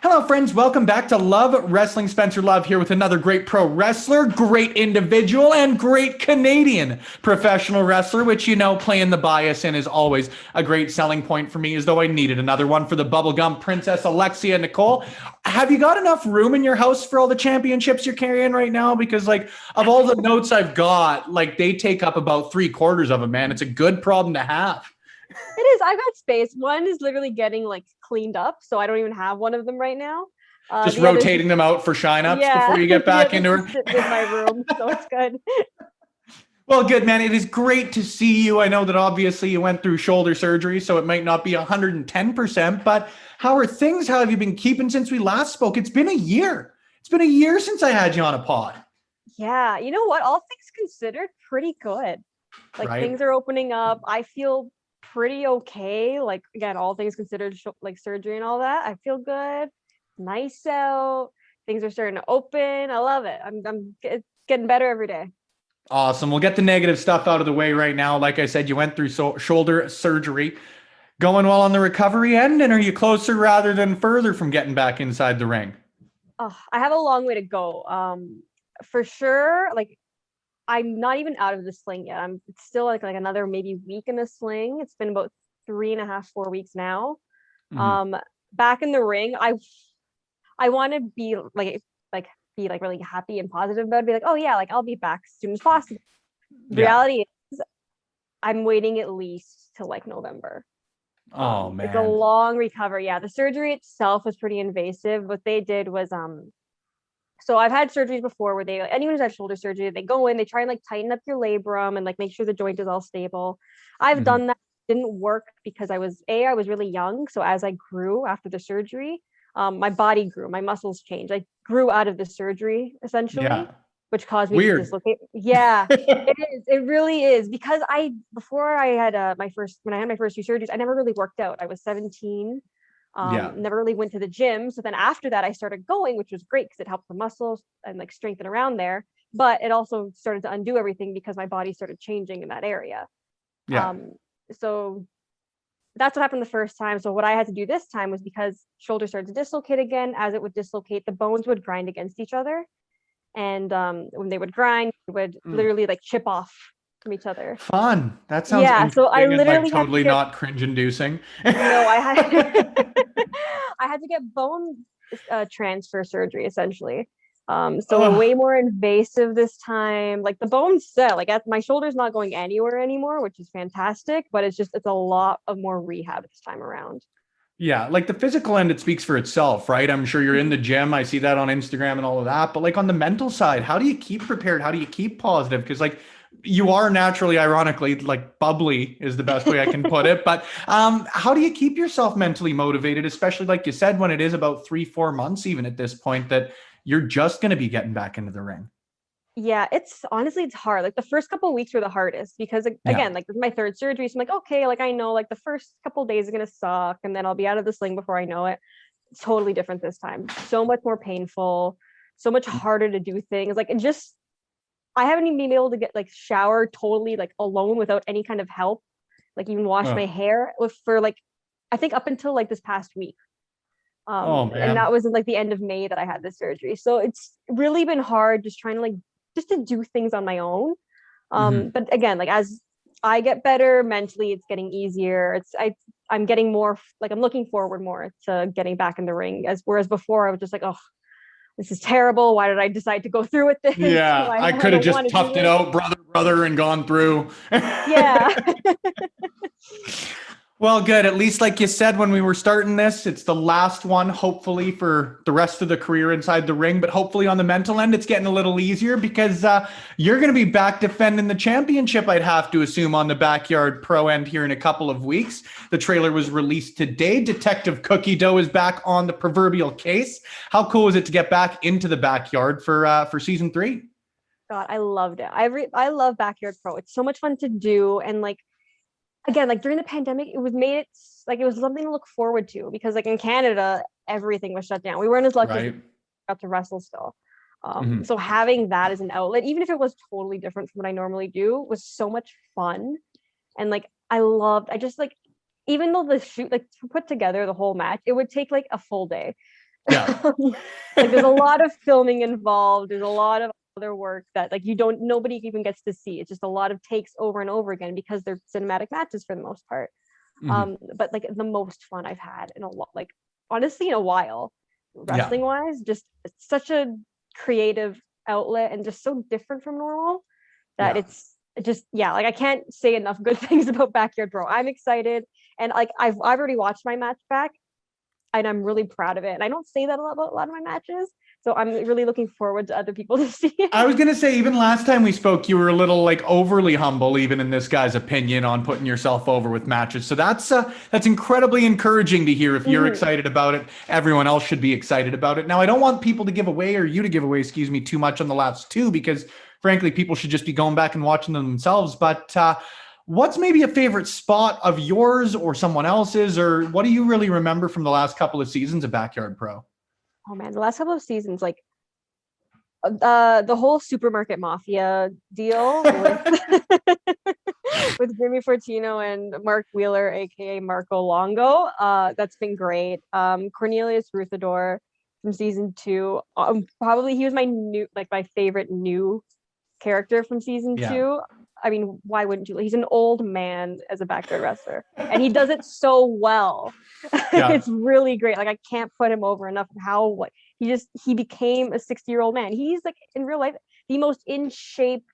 Hello, friends. Welcome back to Love Wrestling. Spencer Love here with another great pro wrestler, great individual, and great Canadian professional wrestler, which, you know, playing the bias in is always a great selling point for me, as though I needed another one for the Bubblegum Princess Alexia Nicole. Have you got enough room in your house for all the championships you're carrying right now? Because, like, of all the notes I've got, like, they take up about 3/4 of them, man. It's a good problem to have. It is. I've got space. One is literally getting like cleaned up, so I don't even have one of them right now. Just The other's rotating them out for shine ups yeah, before you get the back other's into just her. sitting in my room, so it's good. Well, good, man. It is great to see you. I know that obviously you went through shoulder surgery, so it might not be 110%, but how are things? How have you been keeping since we last spoke? It's been a year. It's been a year since I had you on a pod. Yeah, you know what? All things considered, pretty good. Like Right? things are opening up. I feel pretty okay. Like again, all things considered, like surgery and all that. I feel good. Nice out. Things are starting to open. I love it. It's getting better every day. Awesome. We'll get the negative stuff out of the way right now. Like I said, you went through shoulder surgery. Going well on the recovery end, and are you closer rather than further from getting back inside the ring? Oh, I have a long way to go. For sure. Like I'm not even out of the sling yet. I'm it's still like another maybe week in the sling. It's been about 3.5, 4 weeks now. Mhm. Um, Back in the ring, I want to be like be like really happy and positive about it. Be like, oh yeah, like I'll be back as soon as possible. Yeah. Reality is, I'm waiting at least till like November. Oh, It's a man. long recovery. Yeah, the surgery itself was pretty invasive. What they did was so I've had surgeries before where anyone who's had shoulder surgery, they go in, they try and like tighten up your labrum and like make sure the joint is all stable. I've Mhm. done that, didn't work because I was really young. So as I grew after the surgery, my body grew, my muscles changed. I grew out of the surgery essentially, Yeah. which caused me to Weird. dislocate. Yeah, it is. It really is because before I had when I had my first few surgeries, I never really worked out. I was 17, Yeah. never really went to the gym. So then after that, I started going, which was great because it helped the muscles and like strengthen around there. But it also started to undo everything because my body started changing in that area. Yeah. Um, so that's what happened the first time. So what I had to do this time was because shoulder started to dislocate again. As it would dislocate, the bones would grind against each other, and when they would grind, it would Mm. literally like chip off from each other. Fun. That sounds Yeah. So I interesting and like literally had to totally get not cringe inducing. no, I had I had to get bone transfer surgery essentially. So Oh, way more invasive this time. Like the bone's set, like my shoulder's not going anywhere anymore, which is fantastic, but it's a lot of more rehab this time around. yeah. Like the physical end, it speaks for itself, right? I'm sure you're in the Mhm. gym. I see that on Instagram and all of that. But like on the mental side, how do you keep prepared? How do you keep positive? Because like you are naturally, ironically, like bubbly is the best way I can put it. But how do you keep yourself mentally motivated, especially like you said, when it is about 3, 4 months, even at this point, that you're just going to be getting back into the ring? Yeah, it's honestly it's hard. Like the first couple of weeks were the hardest because Yeah. again, like this is my third surgery. So I'm like, okay, like I know like the first couple of days are gonna suck and then I'll be out of the sling before I know it. It's totally different this time. So much more painful, so much harder to do things. Like it just I haven't even been able to get like shower totally like alone without any kind of help. Like even wash my Oh, hair with for like I think up until like this past week. oh And man. that was in like the end of May that I had this surgery. So it's really been hard just trying to like just to do things on my own. Hmm. But again, like as I get better mentally, it's getting easier. I'm getting more like I'm looking forward more to getting back in the ring as whereas before I was just like, oh, this is terrible. Why did I decide to go through with this? Yeah, I I could have don't want just to do toughed it this. out, brother, and gone through. Yeah. Well, good. At least, like you said when we were starting this, it's the last one, hopefully, for the rest of the career inside the ring. But hopefully, on the mental end, it's getting a little easier because you're going to be back defending the championship, I'd have to assume, on the Backyard Pro end here in a couple of weeks. The trailer was released today. Detective Cookie Dough is back on the proverbial case. How cool is it to get back into the backyard for season 3? God, I loved it. I love Backyard Pro. It's so much fun to do. And like again, like during the pandemic, it was made it like it was something to look forward to because like in Canada, everything was shut down. We weren't as lucky as we Right. got to wrestle still. Mhm. So having that as an outlet, even if it was totally different from what I normally do, was so much fun. And like I just like, even though the shoot, like to put together the whole match, it would take like a full day. Yeah. Like there's a lot of filming involved. There's a lot of other work that like nobody even gets to see. It's just a lot of takes over and over again because they're cinematic matches for the most part. Mhm. But like the most fun I've had in a lot, like honestly in a while, Yeah. wrestling wise, just it's such a creative outlet and just so different from normal that Yeah. it's just, yeah, like I can't say enough good things about Backyard Bro. I'm excited, and like I've already watched my match back, and I'm really proud of it. And I don't say that a lot about a lot of my matches, so I'm really looking forward to other people to see I it. was gonna say, even last time we spoke, you were a little like overly humble, even in this guy's opinion, on putting yourself over with matches. So that's incredibly encouraging to hear. If you're Mhm. excited about it, everyone else should be excited about it. Now, I don't want people to give away, or you to give away, excuse me, too much on the last two, because frankly, people should just be going back and watching them themselves. But what's maybe a favorite spot of yours or someone else's, or what do you really remember from the last couple of seasons of Backyard Pro? Oh man, the last couple of seasons, like the whole supermarket mafia deal with with Jimmy Fortino and Mark Wheeler, aka Marco Longo. That's been great. Cornelius Ruthador from season two. Probably he was my favorite new character from season Yeah. two. I mean, why wouldn't you? He's an old man as a backyard wrestler, and he does it so well. Yeah. It's really great. Like I can't put him over enough. How what he became a 60-year-old man. He's like in real life the most in shape,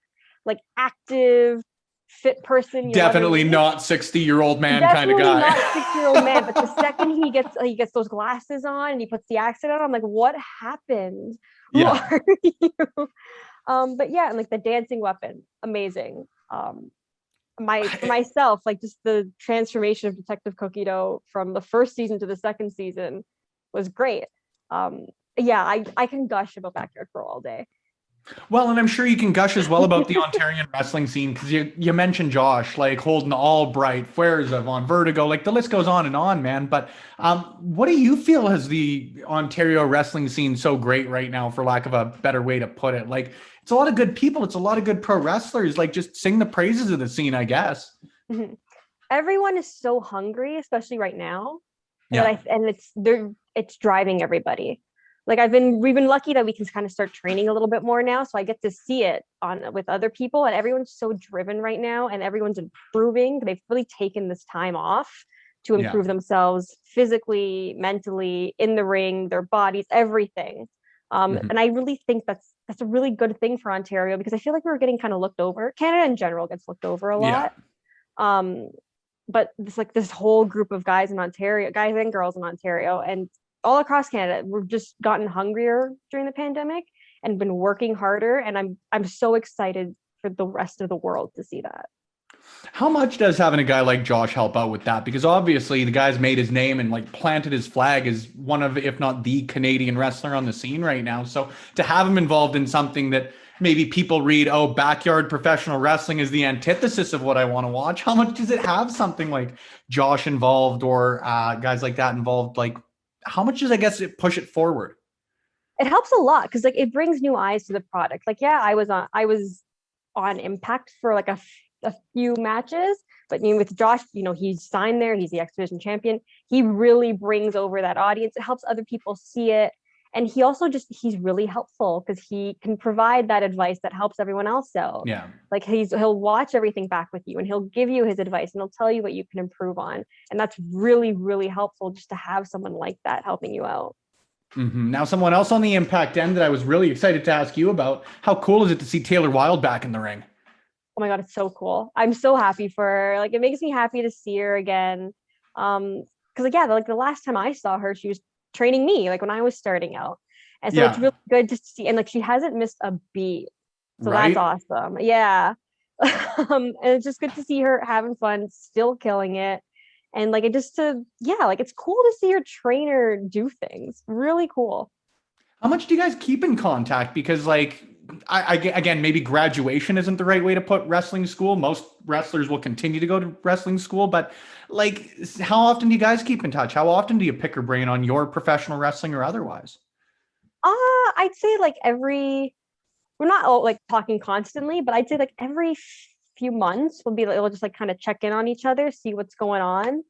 like active, fit person you'll ever Definitely meet. not 60-year-old man kind of Definitely guy. not 60-year-old man. But the second he gets those glasses on and he puts the accent on, I'm like, what happened? Who Yeah. are you? But yeah, and like the dancing weapon, amazing. For myself, like just the transformation of Detective Cookie Dough from the first season to the second season was great. Um, yeah, I can gush about Backyard Pro all day. Well, and I'm sure you can gush as well about the Ontarian wrestling scene, because you mentioned Josh, like Holden Albright, Fuerza, Von Vertigo, like the list goes on, man. But what do you feel has the Ontario wrestling scene so great right now, for lack of a better way to put it? Like, it's a lot of good people, it's a lot of good pro wrestlers. Like, just sing the praises of the scene, I guess. Mhm. Everyone is so hungry, especially right now, that Yeah. it's driving everybody. Like we've been lucky that we can kind of start training a little bit more now, so I get to see it on with other people, and everyone's so driven right now, and everyone's improving. They've really taken this time off to Yeah. improve themselves physically, mentally, in the ring, their bodies, everything. Mhm. And I really think that's a really good thing for Ontario, because I feel like we were getting kind of looked over. Canada in general gets looked over a Yeah. lot. Um, but this whole group of guys in Ontario, guys and girls in Ontario, and all across Canada, we've just gotten hungrier during the pandemic and been working harder. And I'm so excited for the rest of the world to see that. How much does having a guy like Josh help out with that? Because obviously the guy's made his name and like planted his flag as one of, if not the Canadian wrestler on the scene right now. So to have him involved in something that maybe people read, oh, backyard professional wrestling is the antithesis of what I want to watch. How much does it have something like Josh involved, or guys like that involved? Like, how much does, I guess, it push it forward? It helps a lot because like it brings new eyes to the product. Like yeah, I was on Impact for like a few matches, but with Josh, he's signed there. He's the X Division champion. He really brings over that audience. It helps other people see it, and he also he's really helpful because he can provide that advice that helps everyone else out. Yeah. Like he'll watch everything back with you, and he'll give you his advice, and he'll tell you what you can improve on, and that's really really helpful just to have someone like that helping you out. Now, someone else on the Impact end that I was really excited to ask you about. How cool is it to see Taylor Wilde back in the ring? Oh my god, it's so cool. I'm so happy for her. Like it makes me happy to see her again. Because like yeah, like the last time I saw her, she was training me, like when I was starting out. And so it's Yeah. really good to see, and like she hasn't missed a beat. So that's Right? awesome. Yeah. And it's just good to see her having fun, still killing it. And like it just to yeah, like it's cool to see your trainer do things. Really cool. How much do you guys keep in contact? Because, like, again, maybe graduation isn't the right way to put wrestling school. Most wrestlers will continue to go to wrestling school, but like, how often do you guys keep in touch? How often do you pick her brain on your professional wrestling or otherwise? I'd say like we're not all like talking constantly, but I'd say like every few months we'll just like kind of check in on each other, see what's going on.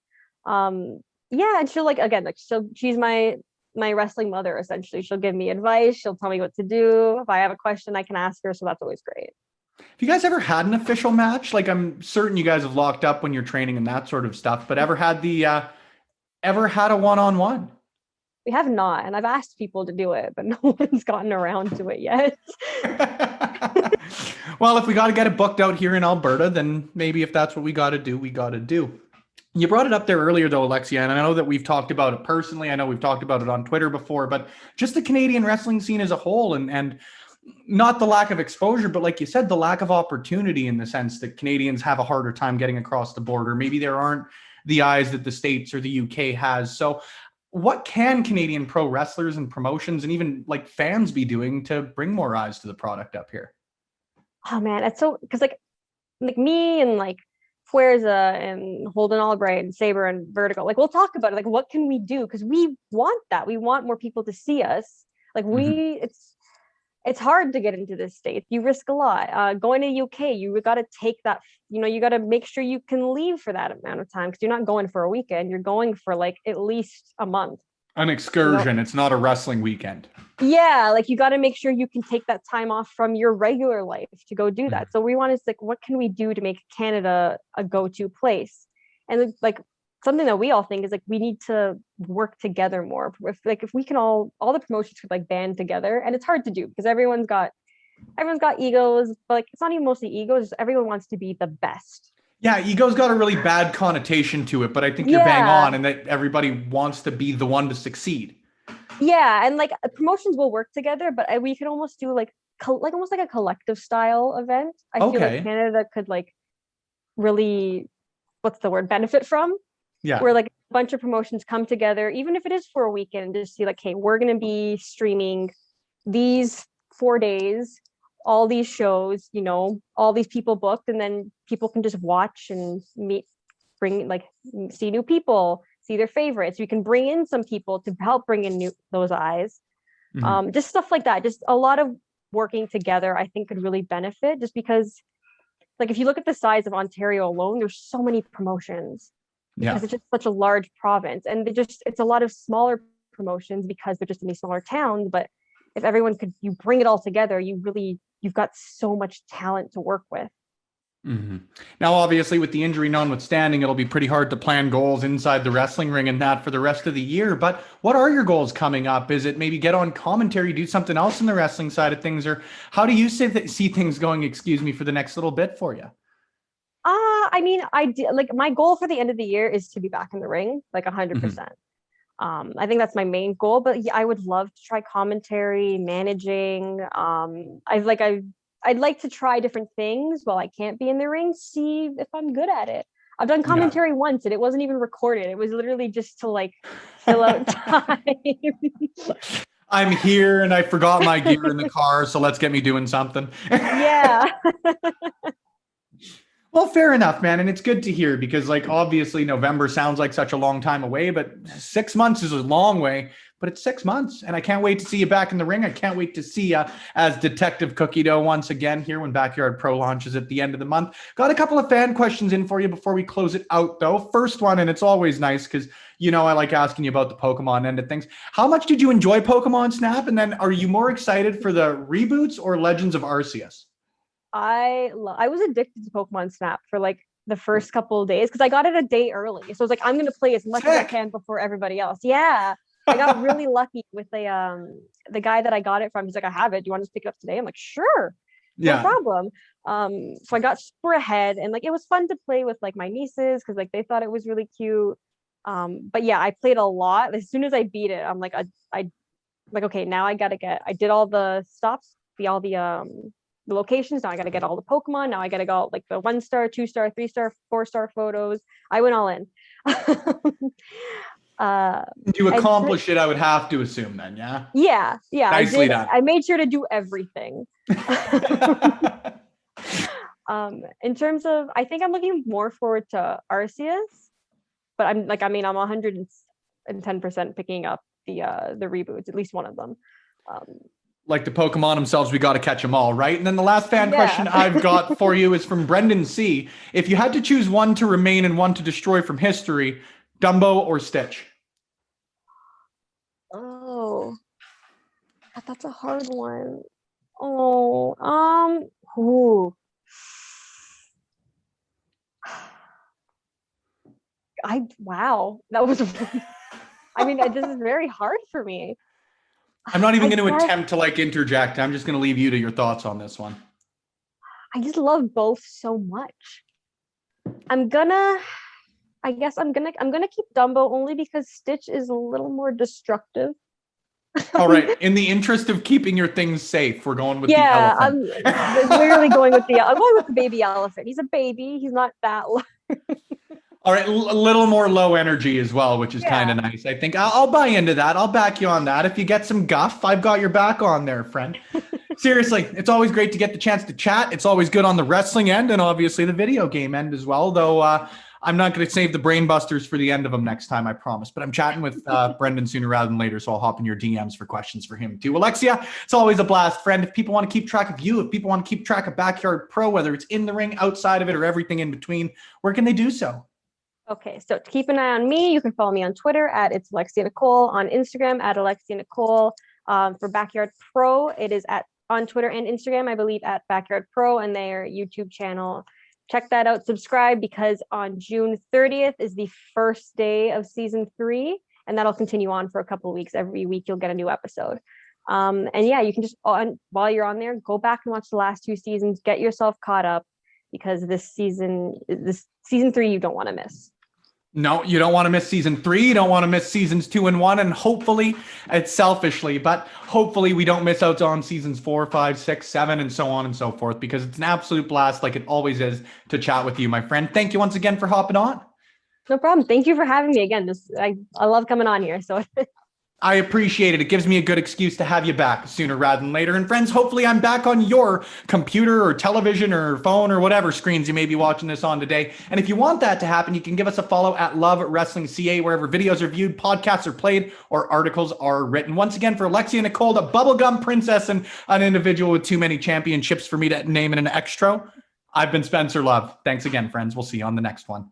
Yeah, and she'll like again, like she's my wrestling mother essentially. She'll give me advice, she'll tell me what to do. If I have a question, I can ask her, so that's always great. Have you guys ever had an official match? Like I'm certain you guys have locked up when you're training and that sort of stuff, but ever had a one-on-one? We have not, and I've asked people to do it, but no one's gotten around to it yet. Well, if we got to get it booked out here in Alberta, then maybe if that's what we got to do, we got to do. You brought it up there earlier, though, Alexia, and I know that we've talked about it personally. I know we've talked about it on Twitter before, but just the Canadian wrestling scene as a whole, and not the lack of exposure, but like you said, the lack of opportunity in the sense that Canadians have a harder time getting across the border. Maybe there aren't the eyes that the States or the UK has. So, what can Canadian pro wrestlers and promotions and even like fans be doing to bring more eyes to the product up here? Oh man, it's so because like me and like Fuerza and Holden Albright and Saber and Vertigo, like we'll talk about it. Like, what can we do? Because we want that. We want more people to see us. Like Mhm. it's hard to get into this state. You risk a lot. Going to UK, you got to take that. You got to make sure you can leave for that amount of time because you're not going for a weekend. You're going for like at least a month. An You know, excursion. It's not a wrestling weekend. yeah, like you got to make sure you can take that time off from your regular life to go do Mhm. that. So we want to like, what can we do to make Canada a go-to place? And like something that we all think is like we need to work together more. If we can all the promotions could like band together, and it's hard to do because everyone's got egos, but like it's not even mostly egos. Everyone wants to be the best. Yeah, ego's got a really bad connotation to it, but I think you're bang Yeah, on and that everybody wants to be the one to succeed. yeah, and like promotions will work together, but we could almost do like almost like a collective style event. I feel like Okay. Canada could like really, what's the word, benefit from, Yeah. where like a bunch of promotions come together, even if it is for a weekend, and just see like, hey, we're going to be streaming these 4 days, all these shows, all these people booked, and then people can just watch and bring like see new people, see their favorites. We can bring in some people to help bring in those eyes. Mhm. Just stuff like that. Just a lot of working together, I think, could really benefit. Just because, like, if you look at the size of Ontario alone, there's so many promotions Yeah. because it's just such a large province, and it's a lot of smaller promotions because they're just in these smaller towns. But if everyone could, you bring it all together, you've got so much talent to work with. Hmm. Now, obviously, with the injury notwithstanding, it'll be pretty hard to plan goals inside the wrestling ring and that for the rest of the year. But what are your goals coming up? Is it maybe get on commentary, do something else in the wrestling side of things, or how do you see things going? Excuse me, for the next little bit for you. I mean, like my goal for the end of the year is to be back in the ring, like 100%. I think that's my main goal, but yeah, I would love to try commentary, managing. I'd like to try different things while I can't be in the ring, see if I'm good at it. I've done Yeah. commentary once and it wasn't even recorded. It was literally just to like fill out time. I'm here and I forgot my gear in the car, so let's get me doing something. Yeah. Well, fair enough, man. And it's good to hear because, like, obviously, November sounds like such a long time away, but 6 months is a long way. But it's 6 months, and I can't wait to see you back in the ring. I can't wait to see you as Detective Cookie Dough once again here when Backyard Pro launches at the end of the month. Got a couple of fan questions in for you before we close it out, though. First one, and it's always nice because I like asking you about the Pokemon end of things. How much did you enjoy Pokemon Snap? And then, are you more excited for the reboots or Legends of Arceus? I was addicted to Pokemon Snap for like the first couple of days because I got it a day early. So I was like, I'm gonna play as much as I Sick. can before everybody else. Yeah. I got really lucky with the guy that I got it from. He's like, I have it. Do you want to pick it up today? I'm like, sure, no Yeah. problem. So I got super ahead and like it was fun to play with like my nieces because like they thought it was really cute. But yeah, I played a lot. As soon as I beat it, I'm like, I like, okay, now I did all the stops, the locations. Now I gotta get all the Pokemon. Now I gotta go like the 1 star, 2 star, 3 star, 4 star photos. I went all in. uh You and accomplish it, I would have to assume then, yeah? yeah, I Nicely did. done. I made sure to do everything. In terms of, I think I'm looking more forward to Arceus, but I'm 110% picking up the reboots, at least one of them. Like the Pokemon themselves, we got to catch them all, right? And then the last fan question I've got for you is from Brendan C. If you had to choose one to remain and one to destroy from history, Dumbo or Stitch? Oh, that's a hard one. Oh, ooh. Wow, that was. I mean, this is very hard for me. I'm not even going to attempt to like interject. I'm just going to leave you to your thoughts on this one. I just love both so much. I guess I'm gonna keep Dumbo only because Stitch is a little more destructive. All right. In the interest of keeping your things safe, we're going with the elephant. I'm literally going with the baby elephant. He's a baby. He's not that. All right, a little more low energy as well, which is kind of nice. I think I'll buy into that. I'll back you on that. If you get some guff, I've got your back on there, friend. Seriously, it's always great to get the chance to chat. It's always good on the wrestling end and obviously the video game end as well, though I'm not going to save the brain busters for the end of them next time, I promise. But I'm chatting with Brendan sooner rather than later, so I'll hop in your DMs for questions for him too. Alexia, it's always a blast, friend. If people want to keep track of you, if people want to keep track of Backyard Pro, whether it's in the ring, outside of it, or everything in between, where can they do so? Okay, so to keep an eye on me, you can follow me on Twitter at It's Alexia Nicole, on Instagram at Alexia Nicole. For Backyard Pro, it is on Twitter and Instagram, I believe, at Backyard Pro, and their YouTube channel. Check that out, subscribe, because on June 30th is the first day of season 3, and that'll continue on for a couple of weeks. Every week you'll get a new episode. And yeah, you can just, while you're on there, go back and watch the last 2 seasons, get yourself caught up, because this season 3 you don't want to miss. No, you don't want to miss season 3. You don't want to miss seasons 2 and 1. And hopefully, it's selfishly, but hopefully we don't miss out on seasons 4, 5, 6, 7, and so on and so forth, because it's an absolute blast, like it always is, to chat with you, my friend. Thank you once again for hopping on. No problem. Thank you for having me again. I love coming on here. So I appreciate it. It gives me a good excuse to have you back sooner rather than later. And friends, hopefully I'm back on your computer or television or phone or whatever screens you may be watching this on today. And if you want that to happen, you can give us a follow at Love Wrestling CA, wherever videos are viewed, podcasts are played, or articles are written. Once again, for Alexia Nicole, the Bubblegum Princess, and an individual with too many championships for me to name in an extra, I've been Spencer Love. Thanks again, friends. We'll see you on the next one.